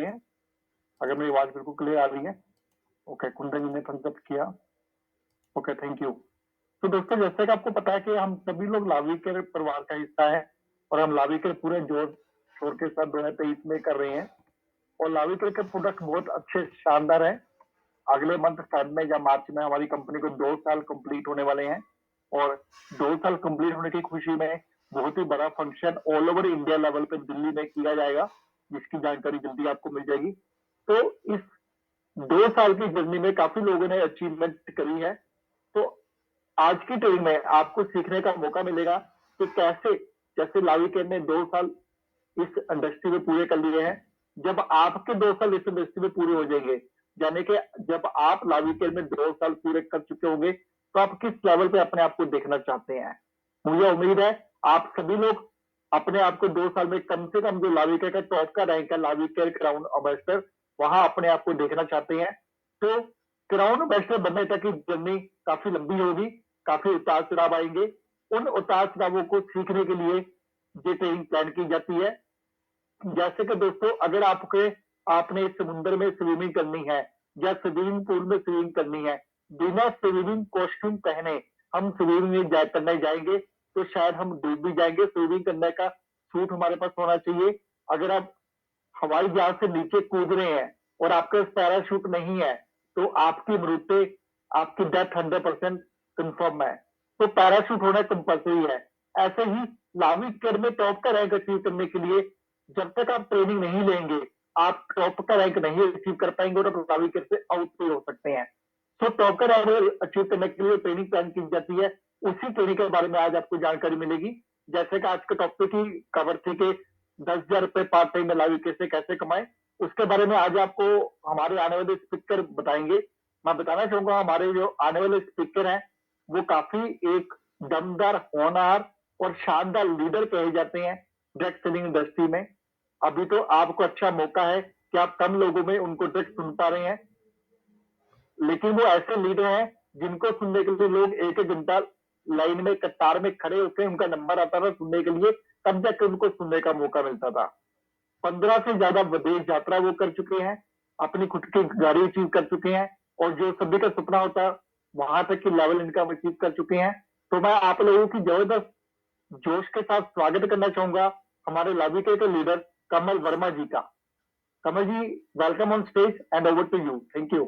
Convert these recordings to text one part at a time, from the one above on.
हैं? अगर मेरी आवाज़ बिल्कुल क्लियर आ रही है? ओके, कुंदन जी ने थम्स अप किया। Okay, thank you. तो दोस्तों, जैसे कि आपको पता है कि हम सभी लोग लाविकेयर परिवार का हिस्सा है और हम लाविकेयर पूरे जोर-शोर के साथ 2023 में कर रहे हैं और लाविकेयर के प्रोडक्ट बहुत अच्छे शानदार हैं। अगले मंथ फेब में या मार्च में हमारी कंपनी को 2 साल कंप्लीट होने वाले हैं और 2 साल कंप्लीट होने की खुशी में बहुत ही बड़ा function all over India level पे दिल्ली में किया जाएगा, जिसकी जानकारी जल्दी आपको मिल जाएगी। तो इस 2 साल की जर्नी में काफ़ी लोगों ने अचीवमेंट करी है। तो आज की ट्रेनिंग में आपको सीखने का मौका मिलेगा कि कैसे, जैसे लाविकेयर ने 2 साल इस इंडस्ट्री में पूरे कर लिए हैं, जब आपके 2 साल इस इंडस्ट्री में पूरे हो जाएंगे, यानी कि जब आप लाविकेयर में 2 साल पूरे कर चुके होंगे, तो आप किस लेवल पे अपने आप को देखना चाहते हैं? मुझे उम्मीद है आप सभी लोग अपने आप को 2 साल में कम से कम जो लाविकेयर का टॉप का रैंक है, लाविकेयर क्राउन एम्बेसडर, वहां अपने आप को देखना चाहते हैं। तो क्राउन एम्बेसडर बनने तक की जर्नी काफी लंबी होगी, काफी उतार चढ़ाव आएंगे। उन उतार चढ़ावों को सीखने के लिए ये ट्रेनिंग प्लान की जाती है। जैसे कि दोस्तों, अगर आपने समुद्र में स्विमिंग करनी है या स्विमिंग पूल में स्विमिंग करनी है, बिना स्विमिंग कॉस्ट्यूम पहने हम स्विमिंग में करने जाएंगे तो शायद हम डूब भी जाएंगे। स्विमिंग करने का सूट हमारे पास होना चाहिए। अगर आप हवाई जहाज से नीचे कूद रहे हैं और आपके पास पैराशूट नहीं है, तो आपकी मृत्यु, आपकी डेथ 100% कंफर्म है। तो पैराशूट होना कंपल्सरी है। ऐसे ही लाविकेयर में टॉप का रैंक अचीव करने के लिए जब तक आप ट्रेनिंग नहीं लेंगे, आप टॉप का रैंक नहीं अचीव कर पाएंगे और आप लाविकेयर से आउट भी हो सकते हैं। तो टॉप का रैंक अचीव करने के लिए ट्रेनिंग प्लान की जाती है। उसी ट्रेनिंग के बारे में आज आपको जानकारी मिलेगी। जैसे कि आज के टॉपिक की कवर थी कि 10,000 रुपए पार्ट टाइम में लाविकेयर से कैसे कमाएं, उसके बारे में आज आपको हमारे आने वाले स्पीकर बताएंगे। मैं बताना चाहूंगा, हमारे जो आने वाले स्पीकर हैं वो काफी एक दमदार, होनहार और शानदार लीडर कहे जाते हैं डायरेक्ट सेलिंग इंडस्ट्री में। अभी तो आपको अच्छा मौका है कि आप कम लोगों में उनको डायरेक्ट सुन पा रहे हैं, लेकिन वो ऐसे लीडर हैं जिनको सुनने के लिए लोग एक एक घंटा लाइन में कतार में खड़े होकर उनका नंबर आता था सुनने के लिए, तब जाकर उनको सुनने का मौका मिलता था। 15 से ज्यादा विदेश यात्रा वो कर चुके हैं, अपनी खुद की गाड़ी अचीव कर चुके हैं और जो सभी का सपना होता है वहां तक की लेवल इनकम अचीव कर चुके हैं। तो मैं आप लोगों की जबरदस्त जोश के साथ स्वागत करना चाहूंगा हमारे लाविकेयर के लीडर कमल वर्मा जी का। Kamal ji, welcome on stage and over to you. Thank you.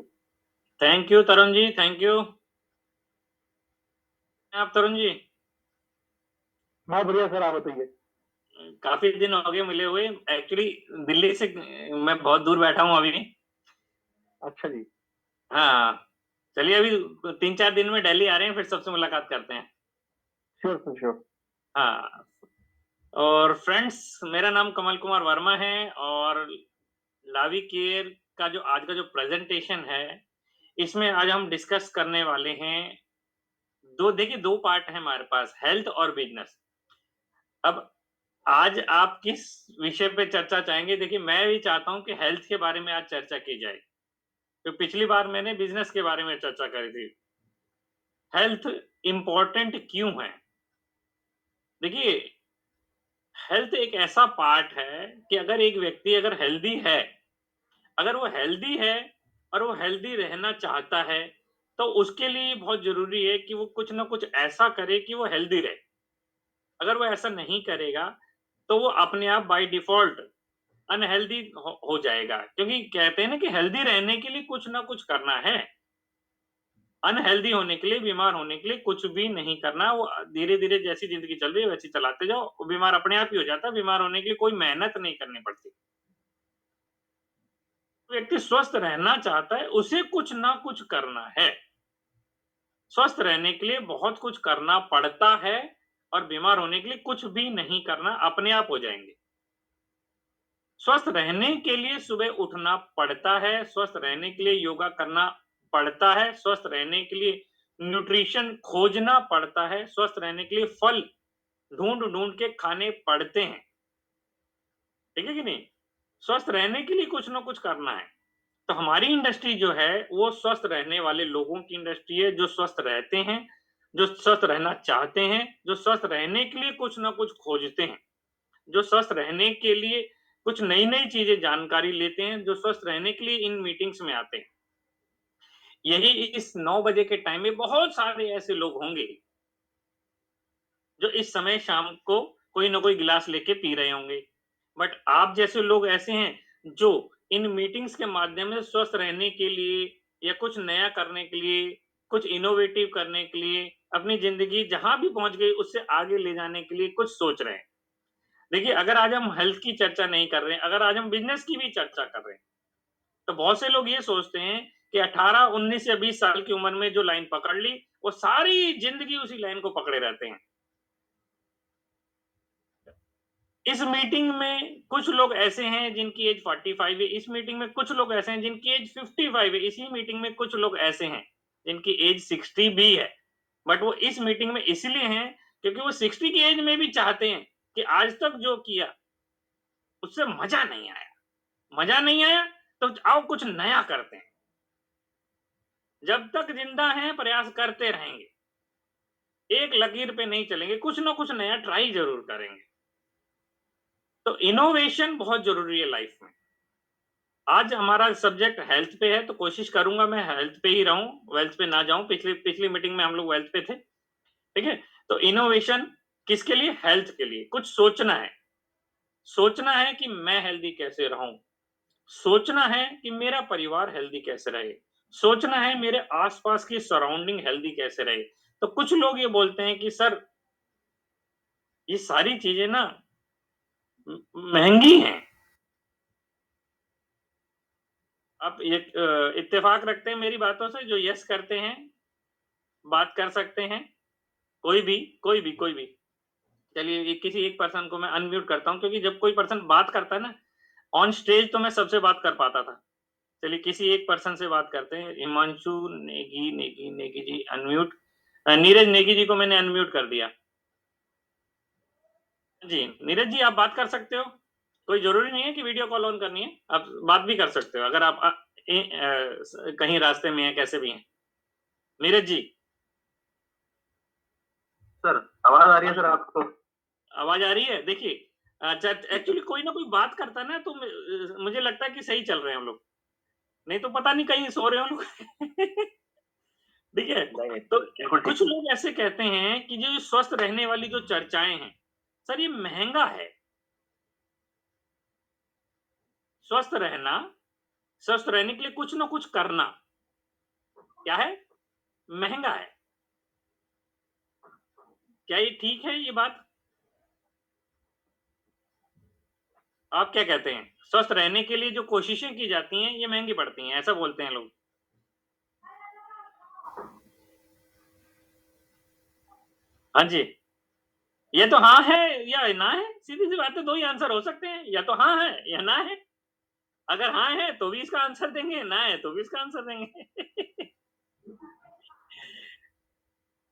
Thank you Tarun ji, thank you. आप तरुण जी? मैं बढ़िया सर, आप बताइए। काफी दिन हो गए मिले हुए। एक्चुअली दिल्ली से मैं बहुत दूर बैठा हूँ अभी। अच्छा जी। हाँ, चलिए अभी 3-4 दिन में दिल्ली आ रहे हैं, फिर सबसे मुलाकात करते हैं। Sure sir, sure. हाँ, और फ्रेंड्स, मेरा नाम कमल कुमार वर्मा है और लाविकेयर का जो आज का जो प्रेजेंटेशन है, इसमें आज हम डिस्कस करने वाले हैं। देखिए, दो पार्ट है हमारे पास, हेल्थ और बिजनेस। अब आज आप किस विषय पे चर्चा चाहेंगे? देखिए, मैं भी चाहता हूं कि हेल्थ के बारे में आज चर्चा की जाए। तो पिछली बार मैंने बिजनेस के बारे में चर्चा करी थी। हेल्थ इंपॉर्टेंट क्यों है? देखिए, हेल्थ एक ऐसा पार्ट है कि अगर एक व्यक्ति अगर हेल्दी है, अगर वो हेल्दी है और वो हेल्दी रहना चाहता है, तो उसके लिए बहुत जरूरी है कि वो कुछ ना कुछ ऐसा करे कि वो हेल्दी रहे। अगर वो ऐसा नहीं करेगा, तो वो अपने आप बाय डिफॉल्ट अनहेल्दी हो जाएगा, क्योंकि कहते हैं ना कि हेल्दी रहने के लिए कुछ ना कुछ करना है। अनहेल्दी होने के लिए, बीमार होने के लिए कुछ भी नहीं करना। वो धीरे-धीरे जैसी ज़िंदगी चल रही है वैसी चलाते जाओ, वो बीमार अपने आप ही हो जाता है। बीमार होने के लिए कोई मेहनत नहीं करनी पड़ती। व्यक्ति स्वस्थ रहना चाहता है, उसे कुछ ना कुछ करना है। स्वस्थ रहने के लिए बहुत कुछ करना पड़ता है और बीमार होने के लिए कुछ भी नहीं करना, अपने आप हो जाएँगे। स्वस्थ रहने के लिए सुबह उठना पड़ता है, स्वस्थ रहने के लिए योगा करना पड़ता है, स्वस्थ रहने के लिए न्यूट्रिशन खोजना पड़ता है, स्वस्थ रहने के लिए फल ढूँढ-ढूँढ के खाने पड़ते हैं। ठीक है कि नहीं? स्वस्थ रहने के लिए कुछ ना कुछ करना है। तो हमारी इंडस्ट्री जो है, वो स्वस्थ रहने वाले लोगों की इंडस्ट्री है, जो स्वस्थ रहते हैं, जो स्वस्थ रहना चाहते हैं, जो स्वस्थ रहने के लिए कुछ ना कुछ खोजते हैं, जो स्वस्थ रहने के लिए कुछ नई-नई चीज़ें जानकारी लेते हैं जो स्वस्थ रहने के लिए इन मीटिंग्स में आते हैं। यही इस 9 बजे के टाइम में बहुत सारे ऐसे लोग होंगे जो इस समय शाम को कोई ना कोई गिलास लेके पी रहे होंगे। बट आप जैसे लोग ऐसे हैं जो इन मीटिंग्स के माध्यम से स्वस्थ रहने के लिए या कुछ नया करने के लिए, कुछ इनोवेटिव करने के लिए, अपनी ज़िंदगी जहाँ भी पहुँच गई उससे आगे ले जाने के लिए कुछ सोच रहे हैं। देखिए, अगर आज हम हेल्थ की चर्चा नहीं कर रहे हैं, अगर आज हम बिज़नेस की भी चर्चा कर रहे हैं, तो बहुत से लोग ये सोचते हैं कि 18, 19 या 20 साल की उम्र में जो लाइन पकड़ ली, वो सारी ज़िंदगी उसी लाइन को पकड़े रहते हैं। इस मीटिंग में कुछ लोग ऐसे हैं जिनकी एज 45 है, इस मीटिंग में कुछ लोग ऐसे हैं जिनकी एज 55 है, इसी मीटिंग में कुछ लोग ऐसे हैं जिनकी एज 60 भी है। बट वो इस मीटिंग में इसलिए हैं क्योंकि वो 60 की एज में भी चाहते हैं कि आज तक जो किया, उससे मज़ा नहीं आया। मज़ा नहीं आया तो आओ कुछ नया करते हैं। जब तक ज़िंदा हैं प्रयास करते रहेंगे। एक लकीर पे नहीं चलेंगे, कुछ ना कुछ नया ट्राई ज़रूर करेंगे। तो इनोवेशन बहुत ज़रूरी है लाइफ में। आज हमारा सब्जेक्ट हेल्थ पे है, तो कोशिश करूँगा मैं हेल्थ पे ही रहूँ, वेल्थ पे ना जाऊँ। पिछली मीटिंग में हम लोग वेल्थ पे थे, ठीक है? तो इनोवेशन किसके लिए? हेल्थ के लिए। कुछ सोचना है। सोचना है कि मैं हेल्दी कैसे रहूँ? सोचना है कि मेरा परिवार हेल्दी कैसे रहे? सोचना है मेरे आस-पास की सराउंडिंग हेल्दी कैसे रहे? तो कुछ लोग ये बोलते हैं कि सर, ये सारी चीज़ें ना महँगी हैं। आप ये इत्तेफ़ाक रखते हैं मेरी बातों से? जो येस करते हैं, बात कर सकते हैं? कोई भी। चलिए ये किसी एक पर्सन को मैं अनम्यूट करता हूँ क्योंकि जब कोई पर्सन बात करता है ना, ऑन स्टेज तो मैं सबसे बात कर पाता था। चलिए किसी एक पर्सन से बात करते हैं। हिमांशु नेगी जी अनम्यूट। नीरज नेगी जी को मैंने अनम्यूट कर दिया। जी, नीरज जी आप बात कर सकते हो। कोई ज़रूरी नहीं है कि वीडियो कॉल ऑन करनी है, आप बात भी कर सकते हो अगर आप कहीं रास्ते में हैं, कैसे भी हैं। नीरज जी। सर आवाज आ रही है सर आपको? आवाज़ आ रही है? देखिए, अच्छा एक्चुअली कोई ना कोई बात करता है ना तो मुझे लगता है कि सही चल रहे हैं हम लोग। नहीं तो पता नहीं कहीं सो रहे हो लोग। ठीक है? नहीं, तो बिल्कुल कुछ ठीक। लोग ऐसे कहते हैं कि जो स्वस्थ रहने वाली जो चर्चाएँ हैं, सर ये महँगा है। स्वस्थ रहना, स्वस्थ रहने के लिए कुछ ना कुछ करना, क्या है? महँगा है। क्या ये ठीक है ये बात? आप क्या कहते हैं? स्वस्थ रहने के लिए जो कोशिशें की जाती हैं, ये महँगी पड़ती हैं, ऐसा बोलते हैं लोग। हाँ जी। ये तो हाँ है या ना है, सीधी-सी बात है, 2 ही आंसर हो सकते हैं, या तो हाँ है या ना है। अगर हाँ है तो भी इसका आंसर देंगे, ना है तो भी इसका आंसर देंगे।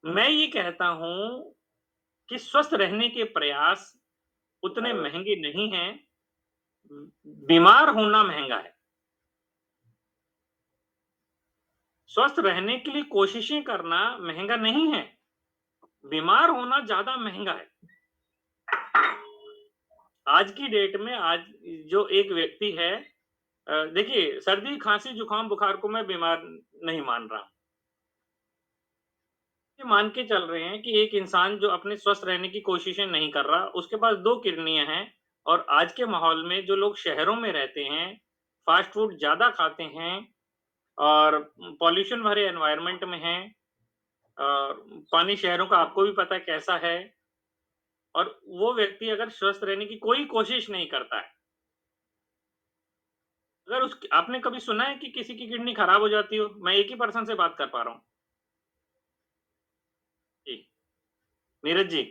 मैं ये कहता हूँ कि स्वस्थ रहने के प्रयास उतने महँगे नहीं हैं, बीमार होना महँगा है। स्वस्थ रहने के लिए कोशिशें करना महँगा नहीं है, बीमार होना ज़्यादा महँगा है। आज की डेट में आज जो एक व्यक्ति है, देखिए सर्दी, खाँसी, जुकाम, बुखार को मैं बीमार नहीं मान रहा हूँ। ये मान के चल रहे हैं कि एक इंसान जो अपने स्वस्थ रहने की कोशिशें नहीं कर रहा, उसके पास 2 किडनियाँ हैं और आज के माहौल में जो लोग शहरों में रहते हैं, फ़ास्ट फ़ूड ज़्यादा खाते हैं और पॉल्यूशन भरे एनवायरनमेंट में हैं, पानी शहरों का आपको भी पता है कैसा है, और वो व्यक्ति अगर स्वस्थ रहने की कोई कोशिश नहीं करता है, अगर उसकी आपने कभी सुना है कि किसी की किडनी खराब हो जाती हो? मैं एक ही पर्सन से बात कर पा रहा हूँ। जी, नीरज जी।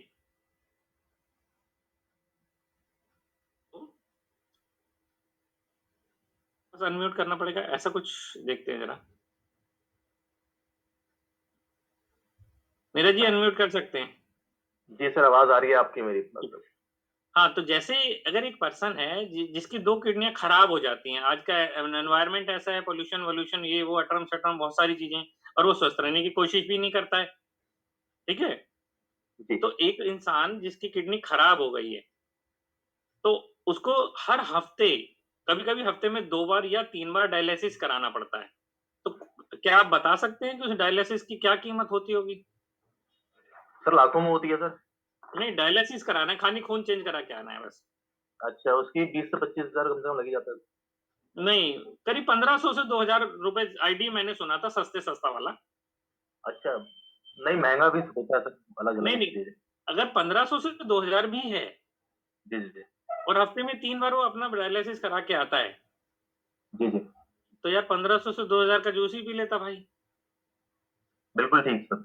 बस अनम्यूट करना पड़ेगा, ऐसा कुछ देखते हैं ज़रा। नीरज जी अनम्यूट कर सकते हैं। जी सर, आवाज आ रही है आपकी मेरी मतलब। हाँ, तो जैसे अगर एक पर्सन है जिसकी 2 किडनियाँ खराब हो जाती हैं, आज का एनवायरनमेंट ऐसा है, पॉल्यूशन-वॉल्यूशन ये वो अटरम-शटरम बहुत सारी चीज़ें, और वो स्वस्थ रहने की कोशिश भी नहीं करता है, ठीक है? जी। तो एक इंसान जिसकी किडनी खराब हो गई है, तो उसको हर हफ्ते, कभी-कभी हफ्ते में 2 बार या 3 बार डायलिसिस कराना पड़ता है। तो क्या आप बता सकते हैं कि उस डायलिसिस की क्या कीमत होती होगी? सर लाखों में होती है सर। नहीं, डायलिसिस कराना है, खाली खून चेंज करा के आना है बस। अच्छा, उसकी 20 से 25,000 कम से कम लग ही जाता है। नहीं, करीब 1500 से 2000 रुपए आईडी मैंने सुना था, सस्ते सस्ता वाला। अच्छा, नहीं महँगा भी होता है सर, नहीं, अलग-अलग नहीं, चीज़ें। अगर 1500 से 2000 भी है जी, जी, जी। और हफ्ते में 3 बार वो अपना डायलिसिस करा के आता है, जी, जी। तो यार 1500 से 2000 का जूस ही पी लेता भाई। बिल्कुल ठीक सर।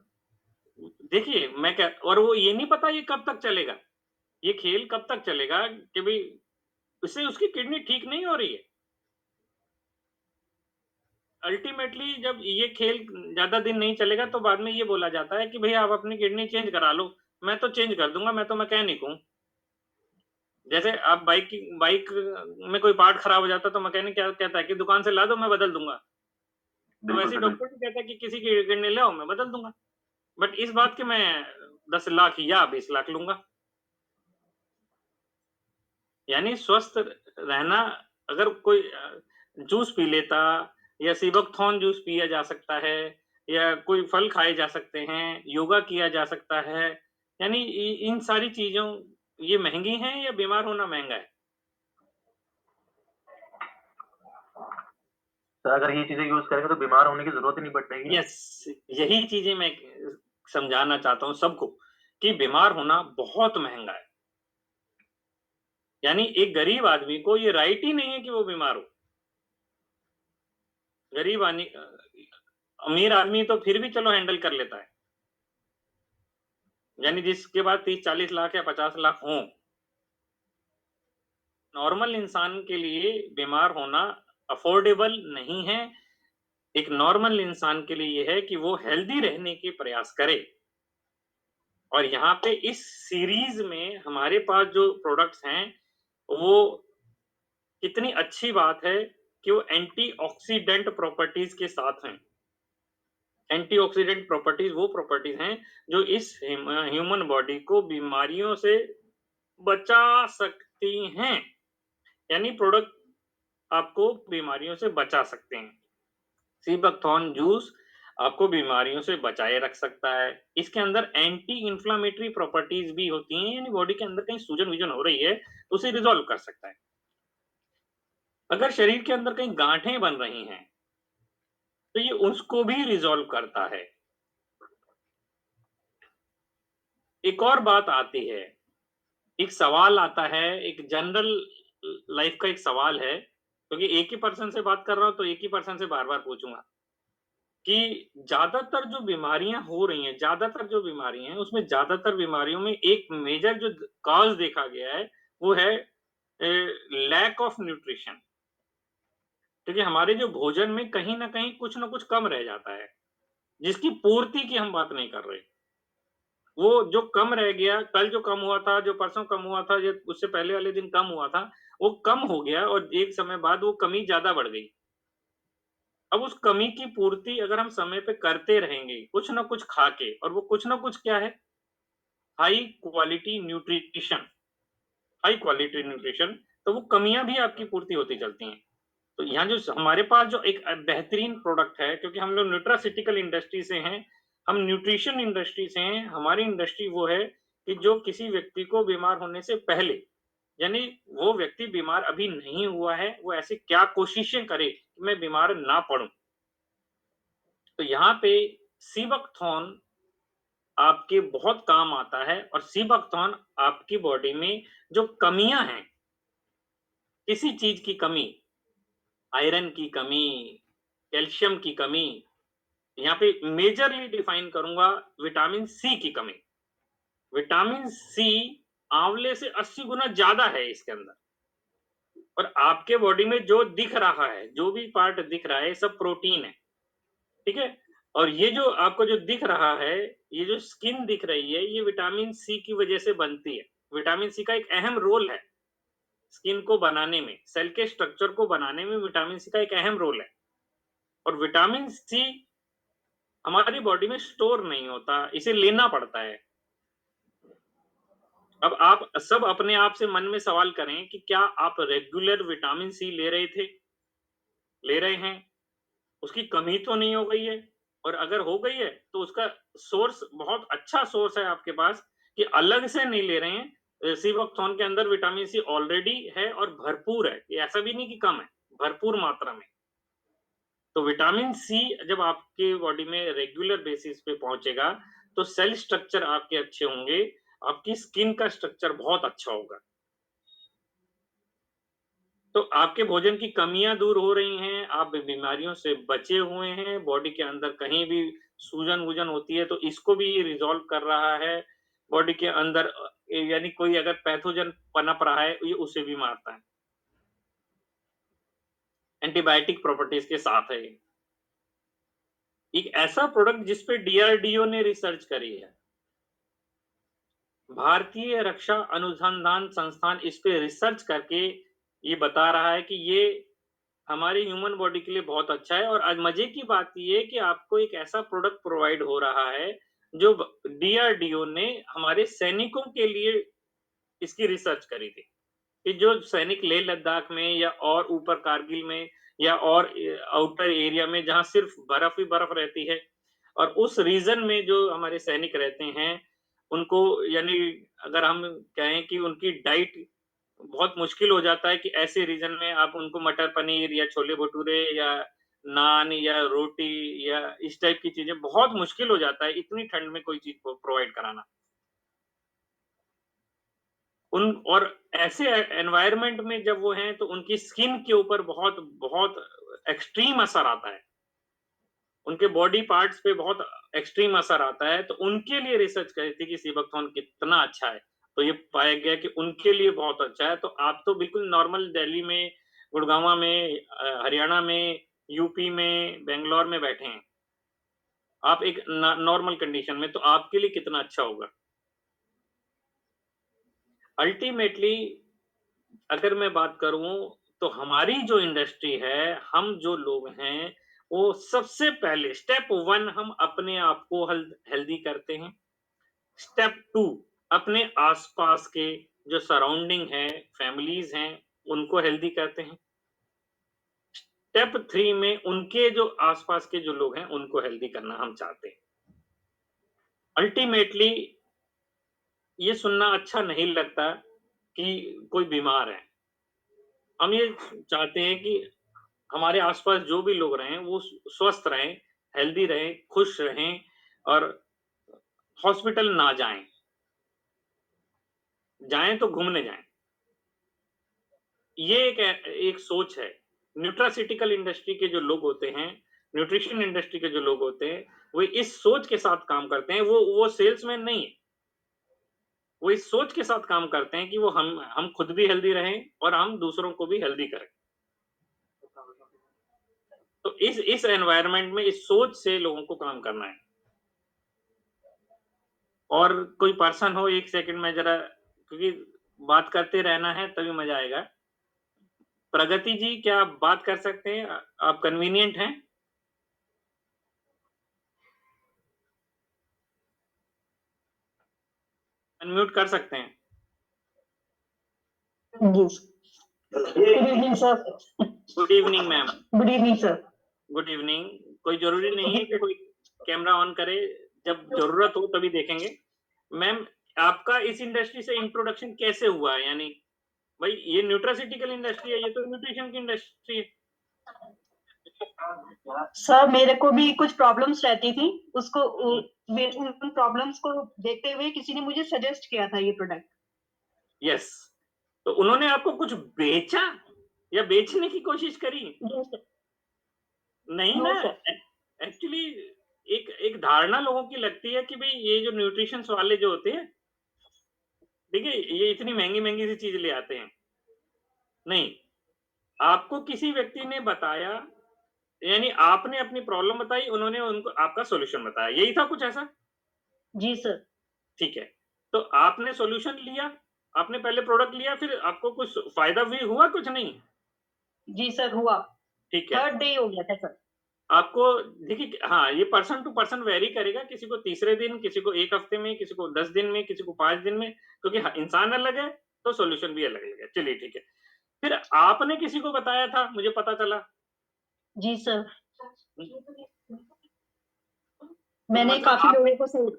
देखिए, मैं क्या, और वो ये नहीं पता ये कब तक चलेगा। ये खेल कब तक चलेगा कि भई इससे उसकी किडनी ठीक नहीं हो रही है। अल्टीमेटली जब ये खेल ज़्यादा दिन नहीं चलेगा तो बाद में ये बोला जाता है कि भई आप अपनी किडनी चेंज करा लो। मैं तो चेंज कर दूँगा, मैं तो मैकेनिक हूँ। जैसे आप बाइक में कोई पार्ट खराब हो जाता है तो मैकेनिक क्या कहता है कि दुकान से ला दो, मैं बदल दूँगा। तो बिल्कुल वैसे ही सर, डॉक्टर बिल्कुल। भी कहता है कि किसी की किडनी ले आओ, मैं बदल दूँगा। बट इस बात के मैं 10 लाख या 20 लाख लूँगा। यानी स्वस्थ रहना, अगर कोई जूस पी लेता या सिबकथॉर्न जूस पिया जा सकता है या कोई फल खाए जा सकते हैं, योगा किया जा सकता है, यानी इन सारी चीज़ों, ये महँगी हैं या बीमार होना महँगा है? सर अगर ये चीज़ें यूज़ करेंगे तो बीमार होने की ज़रूरत ही नहीं पड़ेगी ना। यस, यही चीज़ें मैं समझाना चाहता हूँ सबको कि बीमार होना बहुत महँगा है। यानी एक गरीब आदमी को ये राइट ही नहीं है कि वो बीमार हो। गरीब अमीर आदमी तो फिर भी चलो हैंडल कर लेता है। यानी जिसके पास 30-40 लाख या 50 लाख हों, नॉर्मल इंसान के लिए बीमार होना अफोर्डेबल नहीं है। एक नॉर्मल इंसान के लिए ये है कि वो हेल्दी रहने के प्रयास करे। और यहाँ पे इस सीरीज़ में हमारे पास जो प्रोडक्ट्स हैं, वो कितनी अच्छी बात है कि वो एंटीऑक्सीडेंट प्रॉपर्टीज़ के साथ हैं। एंटीऑक्सीडेंट प्रॉपर्टीज़ वो प्रॉपर्टीज़ हैं जो इस ह्यूमन बॉडी को बीमारियों से बचा सकती हैं। यानी प्रोडक्ट आपको बीमारियों से बचा सकते हैं। सीबकथॉर्न जूस आपको बीमारियों से बचाए रख सकता है। इसके अंदर एंटी इन्फ्लेमेटरी प्रॉपर्टीज़ भी होती हैं, यानी बॉडी के अंदर कहीं सूजन-वूजन हो रही है, तो उसे रिज़ॉल्व कर सकता है। अगर शरीर के अंदर कहीं गाँठें बन रही हैं, तो ये उसको भी रिज़ॉल्व करता है। एक और बात आती है, एक सवाल आता है, एक जनरल लाइफ़ का एक सवाल है, क्योंकि एक ही पर्सन से बात कर रहा हूँ, तो एक ही पर्सन से बार-बार पूछूँगा कि ज़्यादातर जो बीमारी हैं, उसमें ज़्यादातर बीमारियों में एक मेजर जो कॉज़ देखा गया है, वो है लैक ऑफ न्यूट्रिशन। क्योंकि हमारे जो भोजन में कहीं न कहीं कुछ न कुछ कम रह जाता है, जिसकी पूर्ति की हम बात नहीं कर रहे। वो जो कम रह गया, कल जो कम हुआ था, जो परसों कम हुआ था, या उससे पहले वाले दिन कम हुआ था, वो कम हो गया और एक समय बाद वो कमी ज़्यादा बढ़ गई। अब उस कमी की पूर्ति अगर हम समय पे करते रहेंगे, कुछ न कुछ खा के, और वो कुछ न कुछ क्या है? High quality nutrition. High quality nutrition, तो वो कमियाँ भी आपकी पूर्ति होती चलती हैं। तो यहाँ जो हमारे पास जो एक बेहतरीन प्रोडक्ट है, क्योंकि हम लोग न्यूट्रास्यूटिकल इंडस्ट्री से हैं, हम न्यूट्रिशन इंडस्ट्री से हैं, हमारी इंडस्ट्री वो है कि जो किसी व्यक्ति को बीमार होने से पहले, यानी वो व्यक्ति बीमार अभी नहीं हुआ है, वो ऐसी क्या कोशिशें करे कि मैं बीमार ना पड़ूँ। तो यहाँ पे सीबकथॉर्न आपके बहुत काम आता है, और सीबकथॉर्न आपकी बॉडी में जो कमियाँ हैं, किसी चीज़ की कमी, आयरन की कमी, कैल्शियम की कमी, यहाँ पे मेजरली डिफाइन करूँगा विटामिन सी की कमी। विटामिन सी आँवले से 80 गुना ज़्यादा है इसके अंदर, और आपके बॉडी में जो दिख रहा है, जो भी पार्ट दिख रहा है, ये सब प्रोटीन है, ठीक है? और ये जो आपको जो दिख रहा है, ये जो स्किन दिख रही है, ये विटामिन सी की वजह से बनती है। विटामिन सी का एक अहम रोल है स्किन को बनाने में, सेल के स्ट्रक्चर को बनाने में विटामिन सी का एक अहम रोल है। और विटामिन सी हमारी बॉडी में स्टोर नहीं होता, इसे लेना पड़ता है। अब आप सब अपने आप से मन में सवाल करें कि क्या आप रेगुलर विटामिन सी ले रहे थे? ले रहे हैं? उसकी कमी तो नहीं हो गई है? और अगर हो गई है, तो उसका सोर्स बहुत अच्छा सोर्स है आपके पास कि अलग से नहीं ले रहे हैं। सीबकथॉर्न के अंदर विटामिन सी ऑलरेडी है और भरपूर है। ये ऐसा भी नहीं कि कम है, भरपूर मात्रा में। तो विटामिन सी जब आपके बॉडी में रेगुलर बेसिस पे पहुँचेगा, तो सेल स्ट्रक्चर आपके अच्छे होंगे, आपकी स्किन का स्ट्रक्चर बहुत अच्छा होगा। तो आपके भोजन की कमियाँ दूर हो रही हैं, आप बीमारियों से बचे हुए हैं, बॉडी के अंदर कहीं भी सूजन-वूजन होती है, तो इसको भी ये रिज़ॉल्व कर रहा है। बॉडी के अंदर यानी कोई अगर पैथोजन पनप रहा है, ये उसे भी मारता है। एंटीबायोटिक प्रॉपर्टीज़ के साथ है ये। एक ऐसा प्रोडक्ट जिस पे डीआरडीओ ने रिसर्च करी है। भारतीय रक्षा अनुसंधान संस्थान इस पे रिसर्च करके ये बता रहा है कि ये हमारी ह्यूमन बॉडी के लिए बहुत अच्छा है। और आज मजे की बात ये है कि आपको एक ऐसा प्रोडक्ट प्रोवाइड हो रहा है जो डीआरडीओ ने हमारे सैनिकों के लिए इसकी रिसर्च करी थी कि जो सैनिक लेह लद्दाख में या और ऊपर कारगिल में या और आउटर एरिया में जहां सिर्फ बर्फ ही बर्फ रहती है, और उस रीजन में जो हमारे सैनिक रहते हैं उनको, यानी अगर हम कहें कि उनकी डाइट बहुत मुश्किल हो जाता है कि ऐसे रीजन में आप उनको मटर पनीर या छोले भटूरे या नान या रोटी या इस टाइप की चीजें बहुत मुश्किल हो जाता है इतनी ठंड में कोई चीज को प्रोवाइड कराना उन। और ऐसे एनवायरनमेंट में जब वो हैं तो उनकी स्किन के ऊपर बहुत बहुत एक्सट्रीम असर आता है, उनके बॉडी पार्ट्स पे बहुत एक्सट्रीम असर आता है। तो उनके लिए रिसर्च करी थी कि सीबकथॉर्न कितना अच्छा है, तो ये पाया गया कि उनके लिए बहुत अच्छा है। तो आप तो बिल्कुल नॉर्मल दिल्ली में, गुड़गांव में, हरियाणा में, यूपी में, बेंगलोर में बैठे हैं, आप एक नॉर्मल कंडीशन में, तो आपके लिए कितना अच्छा होगा। अल्टीमेटली अगर मैं बात करूं तो हमारी जो इंडस्ट्री है, हम जो लोग हैं, वो सबसे पहले स्टेप 1 हम अपने आप को हेल्दी करते हैं। स्टेप 2 अपने आसपास के जो सराउंडिंग है, फैमिलीज हैं, उनको हेल्दी करते हैं। स्टेप 3 में उनके जो आसपास के जो लोग हैं उनको हेल्दी करना हम चाहते हैं। अल्टीमेटली ये सुनना अच्छा नहीं लगता कि कोई बीमार है। हम ये चाहते हैं कि हमारे आसपास जो भी लोग रहें वो स्वस्थ रहें, हेल्दी रहें, खुश रहें और हॉस्पिटल ना जाएं। जाएं तो घूमने जाएं। ये एक सोच है। न्यूट्रास्यूटिकल इंडस्ट्री के जो लोग होते हैं, न्यूट्रिशन इंडस्ट्री के जो लोग होते हैं, वो इस सोच के साथ काम करते हैं। वो सेल्समैन नहीं है, वो इस सोच के साथ काम करते हैं कि वो हम खुद भी हेल्दी रहें और हम दूसरों को भी हेल्दी करें। तो इस एनवायरनमेंट में इस सोच से लोगों को काम करना है। और कोई पर्सन हो 1 सेकंड में जरा, क्योंकि बात करते रहना है तभी मजा आएगा। प्रगति जी, क्या आप बात कर सकते हैं? आप कन्वीनियंट हैं? अनम्यूट कर सकते हैं। Yes. Good evening, sir. Good evening ma'am. Good evening, sir. Good evening. कोई जरूरी नहीं है कि कोई कैमरा ऑन करे, जब जरूरत हो तभी देखेंगे। मैम, आपका इस इंडस्ट्री से इंट्रोडक्शन कैसे हुआ है? यानी भाई ये न्यूट्रास्यूटिकल इंडस्ट्री है, ये तो न्यूट्रिशन की इंडस्ट्री है। सर मेरे को भी कुछ प्रॉब्लम्स रहती थी, उसको उन प्रॉब्लम्स को देखते हुए किसी ने मुझे सजेस्ट किया था ये प्रोडक्ट। यस। तो उन्होंने आपको कुछ बेचा या बेचने की कोशिश करी? नहीं ना। एक्चुअली एक धारणा लोगों की लगती है कि भाई ये जो न्यूट्रिशन वाले जो होते हैं, देखिए ये इतनी महंगी महंगी सी चीज ले आते हैं। नहीं, आपको किसी व्यक्ति ने बताया, यानी आपने अपनी प्रॉब्लम बताई, उन्होंने उनको आपका सॉल्यूशन बताया, यही था कुछ ऐसा? जी सर। ठीक है। तो आपने सॉल्यूशन लिया, आपने पहले प्रोडक्ट लिया, फिर आपको कुछ फायदा भी हुआ, कुछ नहीं? जी सर हुआ। ठीक है। थर्ड डे हो गया था सर। आपको देखिए हाँ, ये पर्सन टू पर्सन वेरी करेगा, किसी को तीसरे दिन, किसी को 1 हफ्ते में, किसी को 10 दिन में, किसी को 5 दिन में, क्योंकि इंसान अलग है, तो सॉल्यूशन भी अलग-अलग है। चलिए ठीक है। फिर आपने किसी को बताया था, मुझे पता चला। जी सर, तो मैंने मतलब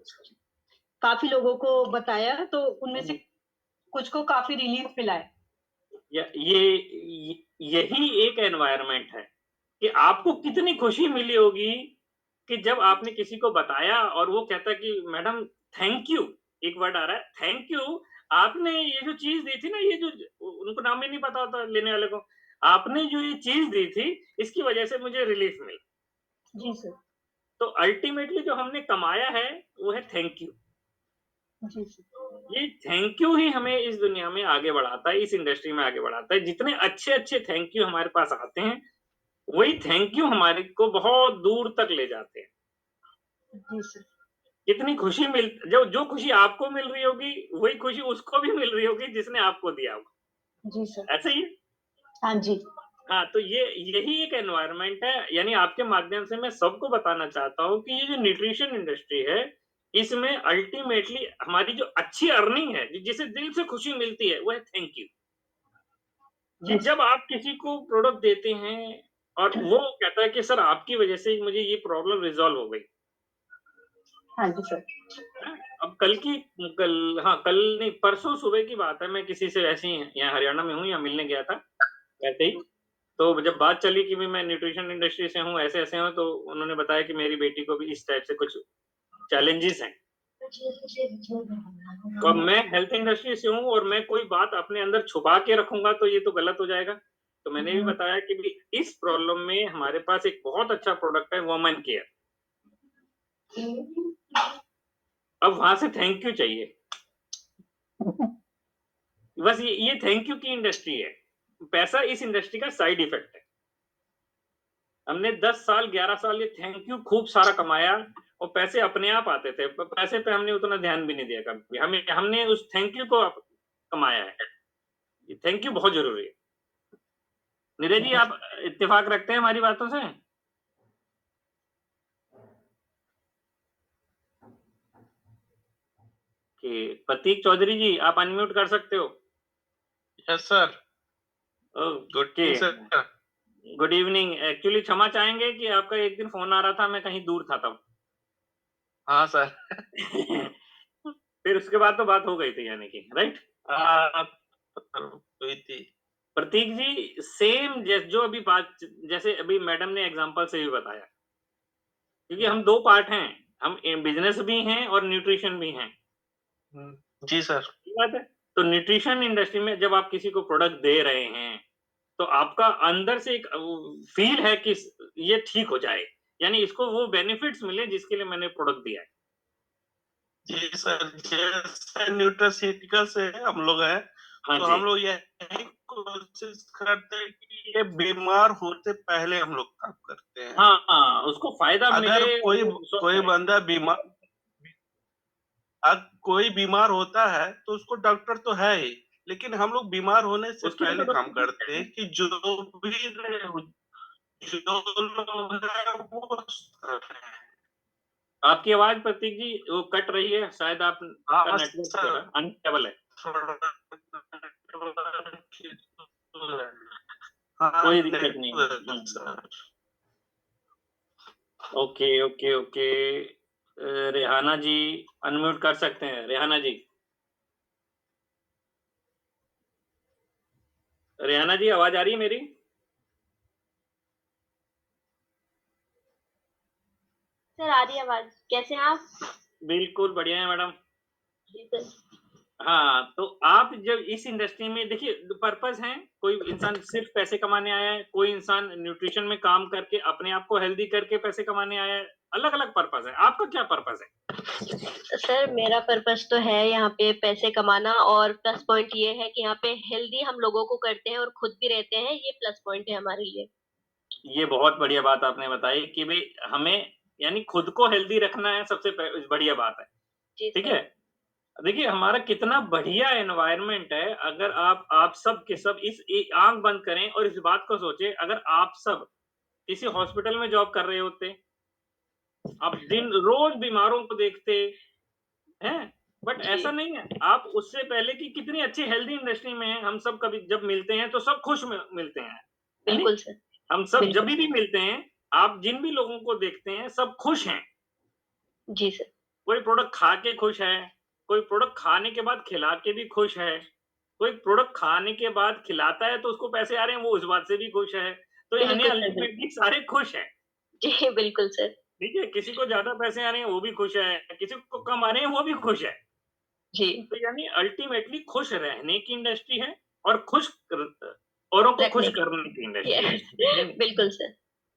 काफी लोगों को बताया, तो उनमें से कुछ को काफी रिलीफ मिला है। यही एक एनवायरनमेंट है कि आपको कितनी खुशी मिली होगी कि जब आपने किसी को बताया और वो कहता कि मैडम थैंक यू, एक वर्ड आ रहा है थैंक यू, आपने ये जो चीज दी थी ना, ये जो उनको नाम ही नहीं पता होता लेने वाले को, आपने जो ये चीज दी थी इसकी वजह से मुझे रिलीफ मिला। जी सर। तो अल्टीमेटली जो हमने कमाया है वो है थैंक यू। जी सर। ये थैंक यू ही हमें इस दुनिया में आगे बढ़ाता है, इस इंडस्ट्री में आगे बढ़ाता है। जितने अच्छे-अच्छे थैंक यू हमारे पास आते हैं, वही थैंक यू हमारे को बहुत दूर तक ले जाते हैं। जी सर। कितनी खुशी जो खुशी आपको मिल रही होगी, वही खुशी उसको भी मिल रही होगी जिसने आपको दिया होगा। जी सर। ऐसे ही? हाँ जी। हाँ, तो यही एक एनवायरनमेंट है, यानी आपके माध्यम से मैं सबको बताना चाहता हूँ कि ये जो न्यूट्रिशन इंडस्ट्री है, इसमें अल्टीमेटली हमारी जो अच्छी अर्निंग है, जिसे दिल से खुशी मिलती है, वो है थैंक यू। कि जब आप किसी को प्रोडक्ट देते हैं और वो कहता है कि सर आपकी वजह से मुझे ये प्रॉब्लम रिज़ॉल्व हो गई। हाँ जी सर। अब कल नहीं परसों सुबह की बात है, मैं किसी से ऐसे ही यहाँ हरियाणा में हूँ, यहाँ मिलने गया था, ऐसे ही। तो जब बात चली कि मैं न्यूट्रिशन इंडस्ट्री से हूँ, ऐसे-ऐसे हूँ, तो उन्होंने बताया कि मेरी बेटी को भी इस टाइप से कुछ चैलेंजेस हैं। तो अब मैं हेल्थ इंडस्ट्री से हूँ और मैं कोई बात अपने अंदर छुपा के रखूँगा तो ये तो गलत हो जाएगा। तो मैंने भी बताया कि भई इस प्रॉब्लम में हमारे पास एक बहुत अच्छा प्रोडक्ट है वुमन केयर। अब वहाँ से थैंक यू चाहिए। बस ये थैंक यू की इंडस्ट्री है। पैसा इस इंडस्ट्री का साइड इफेक्ट है। हमने 10 साल, 11 साल ये थैंक यू खूब सारा कमाया और पैसे अपने आप आते थे। पैसे पे हमने उतना ध्यान भी नहीं दिया कभी। हमने उस थैंक यू को कमाया है। थैंक यू बहुत ज़रूरी है। नीरज जी, आप इत्तेफ़ाक रखते हैं हमारी बातों से? कि प्रतीक चौधरी जी, आप अनम्यूट कर सकते हो। Yes sir. Good okay. Evening sir. Good evening. Actually क्षमा चाहेंगे कि आपका एक दिन फ़ोन आ रहा था, मैं कहीं दूर था तब। हाँ सर। फिर उसके बाद तो बात हो गई थी यानी कि, राइट? हुई थी। प्रतीक जी, सेम जो अभी बात जैसे अभी मैडम ने एग्ज़ाम्पल से भी बताया। क्योंकि हम 2 पार्ट हैं, हम बिज़नेस भी हैं और न्यूट्रिशन भी हैं। जी सर। ठीक बात है? तो न्यूट्रिशन इंडस्ट्री में जब आप किसी को प्रोडक्ट दे रहे हैं, तो आपका अंदर से एक फ़ील है कि ये ठीक हो जाए, यानी इसको वो बेनिफिट्स मिले जिसके लिए मैंने प्रोडक्ट दिया है। जी सर, जैसे न्यूट्रास्यूटिकल से हम लोग हैं, हाँ तो जी। हम लोग यही कोशिश करते हैं कि ये बीमार होते पहले हम लोग काम करते हैं। हाँ, उसको फ़ायदा मिले, अगर कोई वो स्वस्थ कोई रहे। बंदा कोई बीमार होता है तो उसको डॉक्टर तो है ही, लेकिन हम लोग बीमार होने से उसके लिए पहले तो काम डॉक्टर करते हैं कि जो लोग हैं वो आपकी आवाज़ प्रतीक जी वो कट रही है, शायद आपका हाँ नेटवर्क सर। थोड़ा अनस्टेबल है। हाँ, कोई दिक्कत नहीं है। Sir. Okay, okay, okay. Rehana ji unmute कर सकते हैं, रेहाना जी। रेहाना जी, आवाज़ आ रही है मेरी? सर आ रही है आवाज। कैसे हैं आप? बिल्कुल बढ़िया है मैडम। जी सर। हाँ, तो आप जब इस इंडस्ट्री में देखिए पर्पज़ है, कोई इंसान सिर्फ़ पैसे कमाने आया है, कोई इंसान न्यूट्रिशन में काम करके अपने आप को हेल्दी करके पैसे कमाने आया है, अलग-अलग पर्पज़ है। आपका क्या पर्पज़ है? सर मेरा पर्पस तो है यहाँ पे पैसे कमाना, और प्लस पॉइंट ये है कि यहाँ पे हेल्दी हम लोगों को करते हैं और खुद भी रहते हैं, ये प्लस पॉइंट है हमारे लिए। ये बहुत बढ़िया बात आपने बताई कि भई हमें यानी खुद को हेल्दी रखना है, सबसे बढ़िया बात है। जी ठीक सर। है? देखिए हमारा कितना बढ़िया एनवायरनमेंट है, अगर आप सब के सब इस आँख बंद करें और इस बात को सोचें, अगर आप सब किसी हॉस्पिटल में जॉब कर रहे होते, आप दिन रोज बीमारों को देखते हैं, बट जी। ऐसा नहीं है। आप उससे पहले की कितनी अच्छी हेल्दी इंडस्ट्री में हैं, हम सब कभी जब मिलते हैं तो सब खुश मिलते हैं, है नहीं? बिल्कुल सर, हम सब बिल्कुल। जब भी मिलते हैं, आप जिन भी लोगों को देखते हैं, सब खुश हैं। जी सर, कोई प्रोडक्ट खा के खुश है, कोई प्रोडक्ट खाने के बाद खिला के भी खुश है, कोई प्रोडक्ट खाने के बाद खिलाता है तो उसको पैसे आ रहे हैं, वो उस बात से भी खुश है। तो यानी बिल्कुल सर, बिल्कुल। अल्टीमेटली सारे खुश हैं, जी, बिल्कुल सर। ठीक है? किसी को ज़्यादा पैसे आ रहे हैं, वो भी खुश है, किसी को कम आ रहे हैं, वो भी खुश है। जी, तो यानी अल्टीमेटली खुश रहने की इंडस्ट्री है और खुश औरों को खुश रखने की। करने की इंडस्ट्री है। यस, यानी बिल्कुल सर।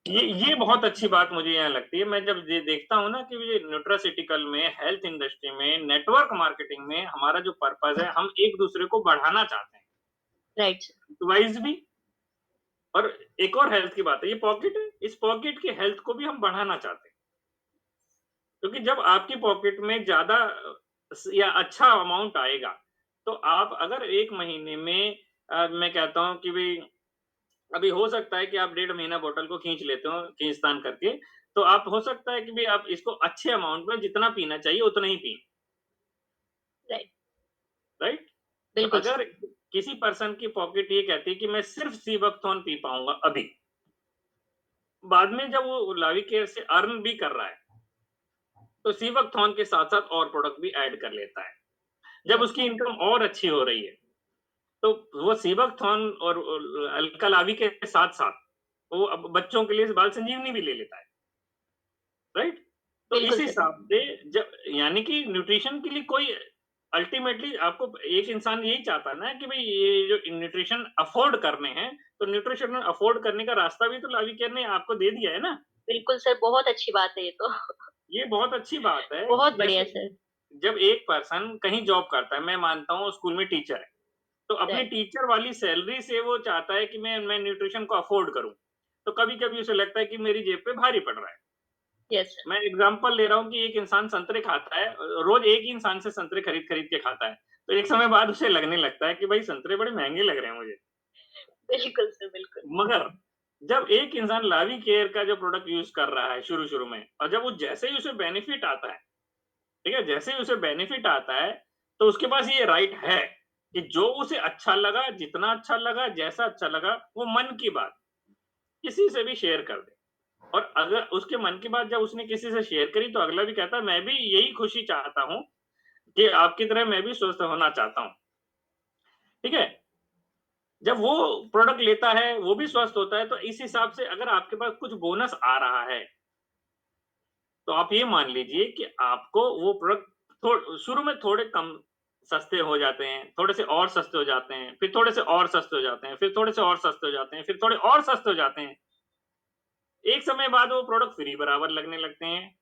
ये बहुत अच्छी बात मुझे यहाँ लगती है। मैं जब ये देखता हूँ ना कि ये न्यूट्रास्यूटिकल में, हेल्थ इंडस्ट्री में, नेटवर्क मार्केटिंग में हमारा जो पर्पस है, हम एक दूसरे को बढ़ाना चाहते हैं, राइट सर। वाइज भी। और एक और हेल्थ की बात है, ये पॉकेट है, इस पॉकेट की हेल्थ को भी हम बढ़ाना चाहते हैं, क्योंकि जब आपकी पॉकेट में ज्यादा या अच्छा अमाउंट आएगा, तो आप अगर एक महीने में मैं कहता हूँ कि भाई अभी हो सकता है कि आप 1.5 महीना बोतल को खींच लेते हो खींचतान करके, तो आप हो सकता है कि भी आप इसको अच्छे अमाउंट में जितना पीना चाहिए उतना ही पिएँ, राइट, राइट? तो बिल्कुल अगर सर। किसी पर्सन की पॉकेट ये कहती है कि मैं सिर्फ सीबकथॉर्न पी पाऊँगा अभी, बाद में जब वो लावी केयर से अर्न भी कर रहा है, तो सीबकथॉर्न के साथ-साथ और प्रोडक्ट भी ऐड कर लेता है। जब यस, उसकी इनकम और अच्छी हो रही है, तो वो सीबकथॉर्न और अल्का लावी के साथ-साथ वो अब बच्चों के लिए बाल संजीवनी भी ले लेता है, राइट? तो इस बिल्कुल सर। हिसाब से जब यानी कि न्यूट्रिशन के लिए कोई अल्टीमेटली आपको एक इंसान यही चाहता है ना कि भई ये जो न्यूट्रिशन अफोर्ड करने हैं, तो न्यूट्रिशन अफोर्ड करने का रास्ता भी तो लावी केयर ने आपको दे दिया है ना। बिल्कुल सर, बहुत अच्छी बात है ये तो। ये बहुत अच्छी बात है बहुत कि बढ़िया जैसे सर। जब एक पर्सन कहीं जॉब करता है, मैं मानता हूँ स्कूल में टीचर है, तो अपनी राइट, टीचर वाली सैलरी से वो चाहता है कि मैं न्यूट्रिशन को अफोर्ड करूँ। तो कभी-कभी उसे लगता है कि मेरी जेब पे भारी पड़ रहा है। यस सर, मैं एग्ज़ाम्पल ले रहा हूँ कि एक इंसान संतरे खाता है, रोज़ एक ही इंसान से संतरे खरीद-खरीद के खाता है। तो एक समय बाद उसे लगने लगता है कि भाई संतरे बड़े महँगे लग रहे हैं मुझे। बिल्कुल सर, बिल्कुल। मगर जब एक इंसान लावी केयर का जो प्रोडक्ट यूज़ कर रहा है शुरू-शुरू में और जब वो जैसे ही उसे बेनिफिट आता है, ठीक है? जैसे ही उसे बेनिफिट आता है, तो उसके पास ये राइट है कि जो उसे अच्छा लगा, जितना अच्छा लगा, जैसा अच्छा लगा, वो मन की बात किसी से भी शेयर कर दे। और अगर उसके मन की बात जब उसने किसी से शेयर करी तो अगला भी कहता है मैं भी यही खुशी चाहता हूँ कि आपकी तरह मैं भी स्वस्थ होना चाहता हूँ। ठीक है? जब वो प्रोडक्ट लेता है, वो भी स्वस्थ होता है, तो इस हिसाब से अगर आपके पास कुछ बोनस आ रहा है, तो आप ये मान लीजिए कि आपको वो प्रोडक्ट शुरू में थोड़े कम सस्ते हो जाते हैं, थोड़े से और सस्ते हो जाते हैं, फिर थोड़े से और सस्ते हो जाते हैं, फिर थोड़े से और सस्ते हो जाते हैं, फिर थोड़े और सस्ते हो जाते हैं। एक समय बाद वो प्रोडक्ट फ्री बराबर लगने लगते हैं।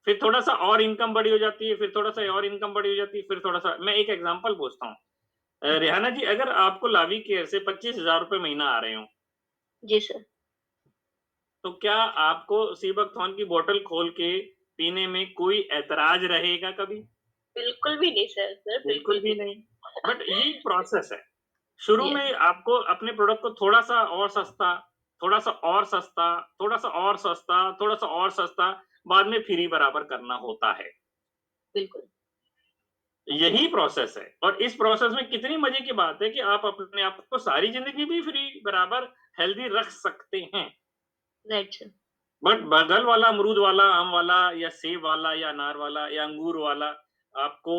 फिर थोड़ा-सा और इनकम बड़ी हो जाती है, फिर थोड़ा-सा और इनकम बड़ी हो जाती है, फिर थोड़ा-सा मैं एक एग्ज़ाम्पल पूछता हूँ। रेहाना जी अगर आपको लावी केयर से 25,000 रुपए महीना आ रहे हों, जी सर, तो क्या आपको सीबकथॉर्न की बॉटल खोल के पीने में कोई ऐतराज़ रहेगा कभी? बिल्कुल भी नहीं सर, बिल्कुल बिल्कुल भी भी नहीं। बट यही प्रोसेस है। शुरू नहीं। में यस, आपको अपने प्रोडक्ट को थोड़ा-सा और सस्ता, थोड़ा-सा और सस्ता, थोड़ा-सा और सस्ता, थोड़ा-सा और सस्ता, बाद में फ्री बराबर करना होता है। बिल्कुल। यही प्रोसेस है और इस प्रोसेस में कितनी मजे की बात है कि आप अपने आप को सारी जिंदगी भी फ्री बराबर हेल्दी रख सकते हैं। राइट सर, बट बगल वाला अमरूद वाला, आम वाला या सेब वाला या अनार वाला या अंगूर वाला आपको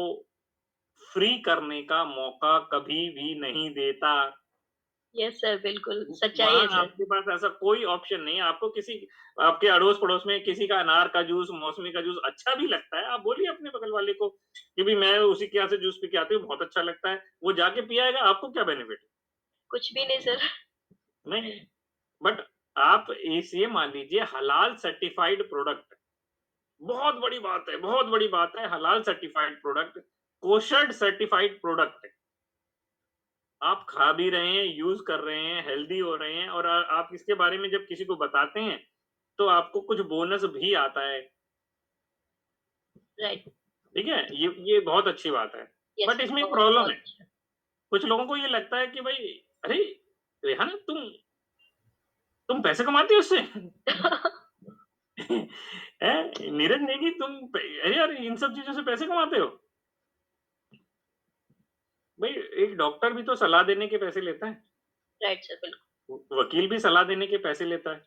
फ्री करने का मौका कभी भी नहीं देता। यस सर, बिल्कुल, सच्चाई वहाँ है सर। आपके पास ऐसा कोई ऑप्शन नहीं है। आपको किसी आपके अड़ोस-पड़ोस में किसी का अनार का जूस, मौसमी का जूस अच्छा भी लगता है, आप बोलिए अपने बगल वाले को कि भई मैं उसी के यहाँ से जूस पी के आती हूँ, बहुत अच्छा लगता है। वो जाके पी आएगा, आपको क्या बेनिफिट? कुछ भी नहीं सर। नहीं। बट आप इस ये मान लीजिए हलाल सर्टिफाइड प्रोडक्ट, बहुत बड़ी बात है, बहुत बड़ी बात है हलाल सर्टिफाइड प्रोडक्ट, कोशर्ड सर्टिफाइड प्रोडक्ट आप खा भी रहे हैं, यूज़ कर रहे हैं, हेल्दी हो रहे हैं और आप इसके बारे में जब किसी को बताते हैं, तो आपको कुछ बोनस भी आता है, राइट, ठीक है? ये बहुत अच्छी बात है। यस बट सर, इसमें एक बहुत प्रॉब्लम बहुत है, अच्छा। कुछ लोगों को ये लगता है कि भई अरे! रेहाना तुम तुम पैसे कमाती हो उससे? हैं? नीरज नेगी तुम अरे यार इन सब चीज़ों से पैसे कमाते हो? भाई एक डॉक्टर भी तो सलाह देने के पैसे लेता है। राइट सर, बिल्कुल। वकील भी सलाह देने के पैसे लेता है।